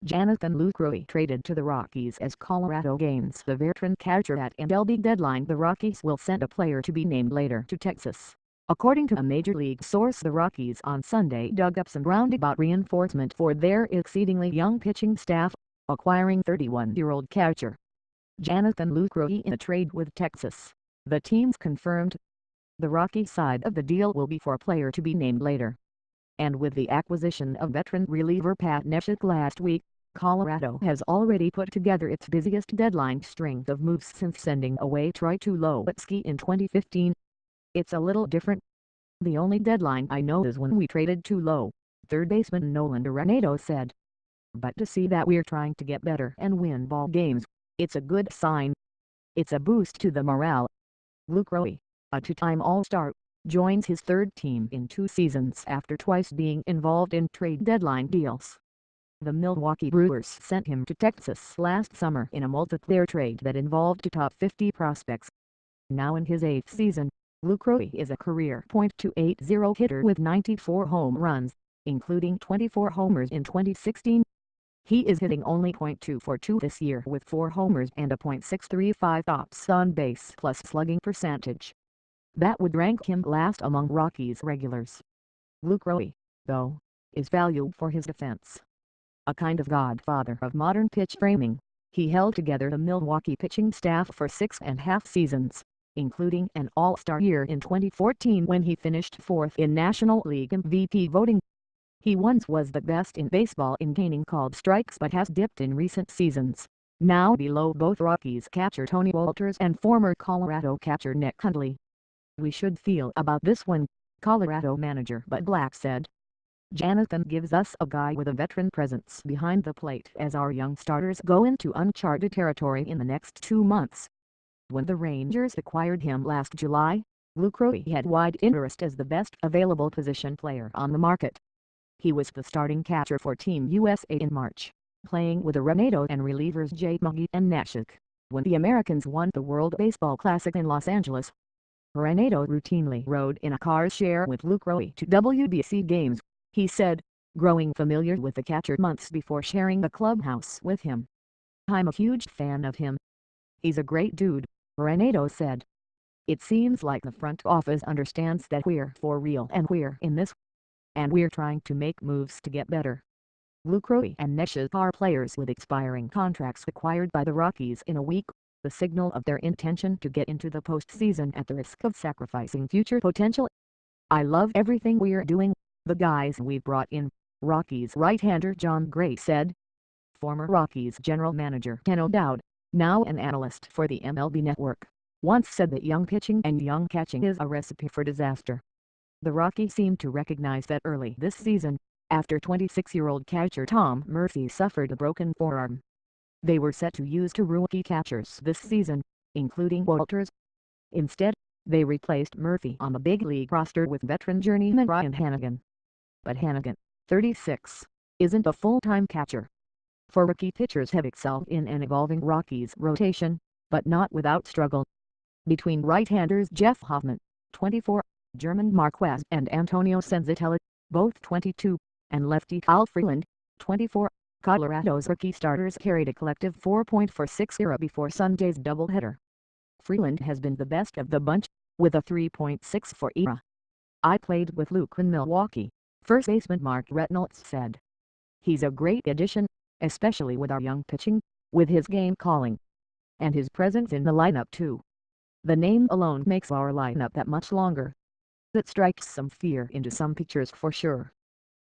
Jonathan Lucroy traded to the Rockies as Colorado gains the veteran catcher at MLB deadline. The Rockies will send a player to be named later to Texas. According to a Major League source, the Rockies on Sunday dug up some roundabout reinforcement for their exceedingly young pitching staff, acquiring 31-year-old catcher Jonathan Lucroy in a trade with Texas. The teams confirmed the Rocky side of the deal will be for a player to be named later. And with the acquisition of veteran reliever Pat Neshek last week, Colorado has already put together its busiest deadline string of moves since sending away Troy Tulowitzki in 2015. It's a little different. The only deadline I know is when we traded Tulo, third baseman Nolan Arenado said. But to see that we're trying to get better and win ball games, it's a good sign. It's a boost to the morale. Lucroy, a two-time All-Star, joins his third team in 2 seasons after twice being involved in trade deadline deals. The Milwaukee Brewers sent him to Texas last summer in a multi-player trade that involved 2 top 50 prospects. Now in his 8th season, Lucroy is a career .280 hitter with 94 home runs, including 24 homers in 2016. He is hitting only .242 this year with 4 homers and a .635 ops on base plus slugging percentage. That would rank him last among Rockies regulars. Lucroy, though, is valued for his defense. A kind of godfather of modern pitch framing, he held together the Milwaukee pitching staff for 6.5 seasons, including an All-Star year in 2014 when he finished 4th in National League MVP voting. He once was the best in baseball in gaining called strikes but has dipped in recent seasons, now below both Rockies catcher Tony Walters and former Colorado catcher Nick Hundley. We should feel about this one, Colorado manager Bud Black said. Jonathan gives us a guy with a veteran presence behind the plate as our young starters go into uncharted territory in the next 2 months. When the Rangers acquired him last July, Lucroy had wide interest as the best available position player on the market. He was the starting catcher for Team USA in March, playing with Arenado and relievers Jay Muggy and Neshek, when the Americans won the World Baseball Classic in Los Angeles. Arenado routinely rode in a car share with Lucroy to WBC games, he said, growing familiar with the catcher months before sharing the clubhouse with him. I'm a huge fan of him. He's a great dude, Arenado said. It seems like the front office understands that we're for real and we're in this. And we're trying to make moves to get better. Lucroy and Neshek are players with expiring contracts acquired by the Rockies in a week, the signal of their intention to get into the postseason at the risk of sacrificing future potential. I love everything we're doing, the guys we brought in, Rockies right-hander John Gray said. Former Rockies general manager Ken O'Dowd, now an analyst for the MLB Network, once said that young pitching and young catching is a recipe for disaster. The Rockies seemed to recognize that early this season, after 26-year-old catcher Tom Murphy suffered a broken forearm. They were set to use 2 rookie catchers this season, including Walters. Instead, they replaced Murphy on the big league roster with veteran journeyman Ryan Hanigan. But Hanigan, 36, isn't a full-time catcher. 4 rookie pitchers have excelled in an evolving Rockies rotation, but not without struggle. Between right-handers Jeff Hoffman, 24, German Marquez and Antonio Senzatella, both 22, and lefty Al Freeland, 24, Colorado's rookie starters carried a collective 4.46 ERA before Sunday's doubleheader. Freeland has been the best of the bunch, with a 3.64 ERA. I played with Luke in Milwaukee, first baseman Mark Reynolds said. He's a great addition, especially with our young pitching, with his game calling. And his presence in the lineup too. The name alone makes our lineup that much longer. That strikes some fear into some pitchers for sure.